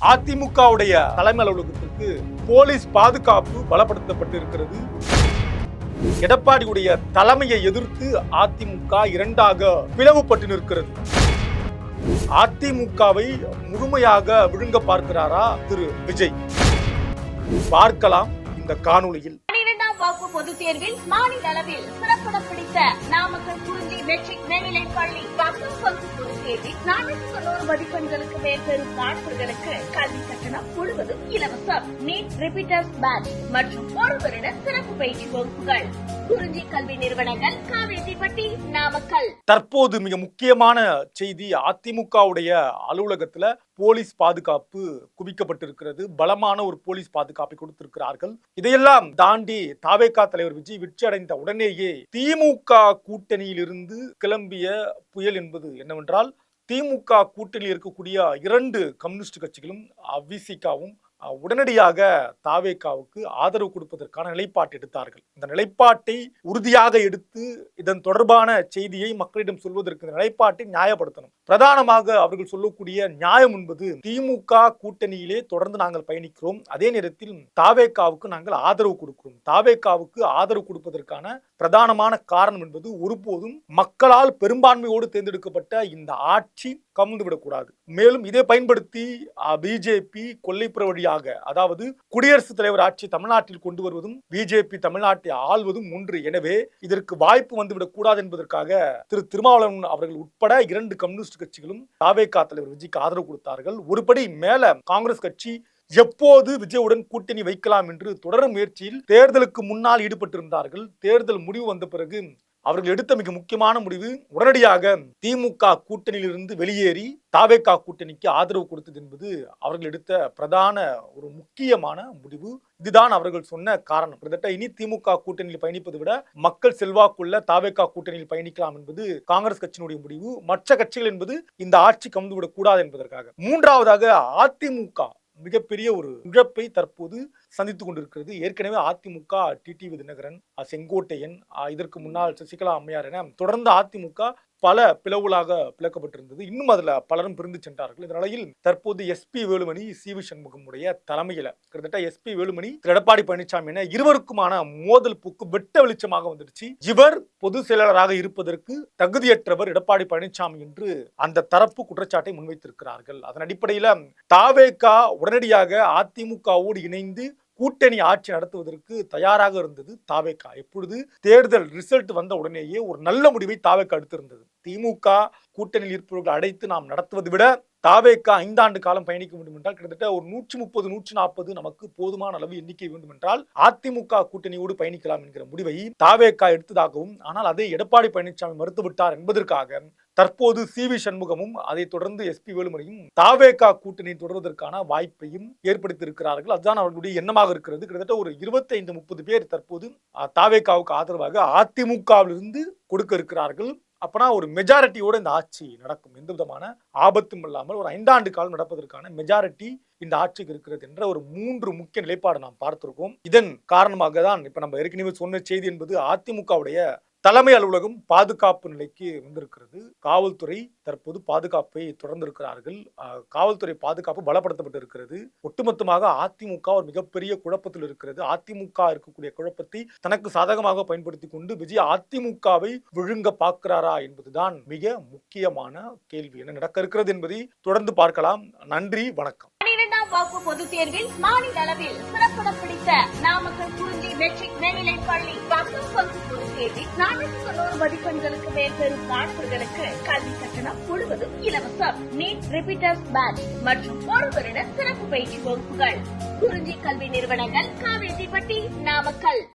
அதிமுகவுடைய தலைமை அலுவலகத்திற்கு போலீஸ் பாதுகாப்பு பலப்படுத்தப்பட்டிருக்கிறது. எடப்பாடியுடைய தலைமையை எதிர்த்து அதிமுக இரண்டாக பிளவுபட்டு நிற்கிறது. அதிமுகவை முழுமையாக விழுங்க பார்க்கிறாரா திரு விஜய்? பார்க்கலாம் இந்த காணொளியில். வகுப்பு பொதுத் தேர்வில் மாநில அளவில் சிறப்பிடம் பிடித்த நாமக்கல் குறிஞ்சி மெட்ரிக் மேல்நிலைப் பள்ளி 10 வகுப்பு பொதுத் தேர்வில் 490 மதிப்பெண்களுக்கு மேல் பெறும் மாணவர்களுக்கு கல்வி கட்டணம் முழுவதும் இலவசம். நீட் ரிப்பீட்டர்ஸ் பேட்ச் மற்றும் ஒரு வருட சிறப்பு பயிற்சி வகுப்புகள். குறிஞ்சி கல்வி நிறுவனங்கள், காவேரிப்பட்டி, நாமக்கல். தற்போது மிக முக்கியமான செய்தி, அதிமுகவுடைய அலுவலகத்துல போலீஸ் பாதுகாப்பு குவிக்கப்பட்டிருக்கிறது. பலமான ஒரு போலீஸ் பாதுகாப்பை கொடுத்திருக்கிறார்கள். இதையெல்லாம் தாண்டி தாவேகா தலைவர் விஜய் வெற்றி அடைந்த உடனேயே திமுக கூட்டணியிலிருந்து கிளம்பிய புயல் என்பது என்னவென்றால், திமுக கூட்டணியில் இருக்கக்கூடிய 2 கம்யூனிஸ்ட் கட்சிகளும் விசிகாவும் உடனடியாக தாவேகாவுக்கு ஆதரவு கொடுப்பதற்கான நிலைப்பாட்டை எடுத்தார்கள். இந்த நிலைப்பாட்டை உறுதியாக எடுத்து இதன் தொடர்பான செய்தியை மக்களிடம் சொல்வதற்கு நிலைப்பாட்டை நியாயப்படுத்தணும். பிரதானமாக அவர்கள் சொல்லக்கூடிய நியாயம் என்பது, திமுக கூட்டணியிலே தொடர்ந்து நாங்கள் பயணிக்கிறோம், அதே நேரத்தில் தாவேகாவுக்கு நாங்கள் ஆதரவு கொடுக்கிறோம். தாவேகாவுக்கு ஆதரவு கொடுப்பதற்கான பிரதானமான காரணம் என்பது, ஒருபோதும் மக்களால் பெரும்பான்மையோடு தேர்ந்தெடுக்கப்பட்ட இந்த ஆட்சி கவிழ்ந்துவிடக்கூடாது. மேலும் இதை பயன்படுத்தி பிஜேபி கொல்லைப்புற வழியாக, அதாவது குடியரசுத் தலைவர் ஆட்சி தமிழ்நாட்டில் கொண்டு வருவதும் பிஜேபி தமிழ்நாட்டை ஆள்வதும் ஒன்று. எனவே இதற்கு வாய்ப்பு வந்துவிடக் கூடாது என்பதற்காக திரு திருமாவளவன் அவர்கள் உட்பட 2 கம்யூனிஸ்ட் கட்சிகளும் தாவேகா தலைவர் விஜய்க்கு ஆதரவு கொடுத்தார்கள். ஒருபடி மேல காங்கிரஸ் கட்சி எப்போது விஜயுடன் கூட்டணி வைக்கலாம் என்று தொடரும் முயற்சியில் தேர்தலுக்கு முன்னால் ஈடுபட்டிருந்தார்கள். தேர்தல் முடிவு வந்த பிறகு அவர்கள் எடுத்த மிக முக்கியமான முடிவு, உடனடியாக திமுக கூட்டணியிலிருந்து வெளியேறி தாவேகா கூட்டணிக்கு ஆதரவு கொடுத்தது என்பது அவர்கள் எடுத்த பிரதான ஒரு முக்கியமான முடிவு. இதுதான் அவர்கள் சொன்ன காரணம். கிட்டத்தட்ட இனி திமுக கூட்டணியில் பயணிப்பதை விட மக்கள் செல்வாக்குள்ள தாவேகா கூட்டணியில் பயணிக்கலாம் என்பது காங்கிரஸ் கட்சியினுடைய முடிவு. மற்ற கட்சிகள் என்பது இந்த ஆட்சி கவிழ்ந்துவிடக் கூடாது என்பதற்காக. மூன்றாவதாக, அதிமுக மிகப்பெரிய ஒரு இழப்பை தற்போது சந்தித்துக் கொண்டிருக்கிறது. ஏற்கனவே அதிமுக டிடிவி தினகரன், செங்கோட்டையன், இதற்கு முன்னால் சசிகலா அம்மையார் என தொடர்ந்து அதிமுக பல பிளவுகளாக பிளக்கப்பட்டிருந்தது. இன்னும் அதுல பலரும் பிரிந்து சென்றார்கள். இந்த நிலையில் தற்போது எஸ்பி வேலுமணி, சிவி சண்முகமுடைய தலைமையில கிட்டத்தட்ட எஸ்பி வேலுமணி, எடப்பாடி பழனிசாமி என இருவருக்குமான மோதல் போக்கு வெட்ட வெளிச்சமாக வந்துடுச்சு. இவர் பொதுச் செயலாளராக இருப்பதற்கு தகுதியற்றவர் எடப்பாடி பழனிசாமி என்று அந்த தரப்பு குற்றச்சாட்டை முன்வைத்திருக்கிறார்கள். அதன் அடிப்படையில தாவேகா உடனடியாக அதிமுகவோடு இணைந்து கூட்டணி ஆட்சி நடத்துவதற்கு தயாராக இருந்தது தாவேகா. எப்பொழுது தேர்தல் ரிசல்ட் வந்த உடனேயே ஒரு நல்ல முடிவை தாவேகா எடுத்திருந்தது. திமுக கூட்டணியில் இருப்பவர்கள் அடைத்து நாம் நடத்துவதை விட தாவேகா 5 ஆண்டு காலம் பயணிக்க வேண்டும் என்றால் கிட்டத்தட்ட ஒரு 130, 140 நமக்கு போதுமான அளவு எண்ணிக்கை வேண்டும் என்றால் அதிமுக கூட்டணியோடு பயணிக்கலாம் என்கிற முடிவை தாவேகா எடுத்ததாகவும், ஆனால் அதை எடப்பாடி பழனிசாமி மறுத்துவிட்டார் என்பதற்காக தற்போது சிவி சண்முகமும் அதை தொடர்ந்து எஸ்பி வேலுமணியும் தாவேகா கூட்டணி தொடர்வதற்கான வாய்ப்பையும் ஏற்படுத்தியிருக்கிறார்கள். அதுதான் அவர்களுடைய எண்ணமாக இருக்கிறது. கிட்டத்தட்ட ஒரு 25-30 பேர் தற்போது தாவேகாவுக்கு ஆதரவாக அதிமுகவிலிருந்து கொடுக்க இருக்கிறார்கள். அப்பனா ஒரு மெஜாரிட்டியோட இந்த ஆட்சி நடக்கும், எந்த விதமான ஆபத்தும் இல்லாமல் ஒரு 5 ஆண்டு காலம் நடப்பதற்கான மெஜாரிட்டி இந்த ஆட்சிக்கு இருக்கிறது என்ற ஒரு 3 முக்கிய நிலைப்பாடு நாம் பார்த்திருக்கோம். இதன் காரணமாக தான் இப்ப நம்ம ஏற்கனவே சொன்ன செய்தி என்பது, அதிமுகவுடைய தலைமை அலுவலகம் பாதுகாப்பு நிலைக்கு வந்திருக்கிறது. காவல்துறை தற்போது பாதுகாப்பை தொடர்ந்திருக்கிறார்கள். காவல்துறை பாதுகாப்பு பலப்படுத்தப்பட்டிருக்கிறது. ஒட்டுமொத்தமாக அதிமுக ஒரு மிகப்பெரிய குழப்பத்தில் இருக்கிறது. அதிமுக இருக்கக்கூடிய குழப்பத்தை தனக்கு சாதகமாக பயன்படுத்தி கொண்டு விஜய் அதிமுகவை விழுங்க பார்க்கிறாரா என்பதுதான் மிக முக்கியமான கேள்வி. என்ன நடக்க இருக்கிறது என்பதை தொடர்ந்து பார்க்கலாம். நன்றி, வணக்கம். வகுப்பு பொதுத் தேர்வில் மாநில அளவில் சிறப்பிடம் பிடித்த நாமக்கல் குறிஞ்சி மெட்ரிக் மேல்நிலைப் பள்ளி 10 வகுப்பு பொதுத் தேர்வில் 490 மதிப்பெண்களுக்கு மேல் பெறும் மாணவர்களுக்கு கல்வி கட்டணம் முழுவதும் இலவசம். நீட் ரிப்பீட்டர்ஸ் பேட்ச் மற்றும் ஒரு வருட சிறப்பு பயிற்சி வகுப்புகள். குறிஞ்சி கல்வி நிறுவனங்கள், காவேரிப்பட்டி, நாமக்கல்.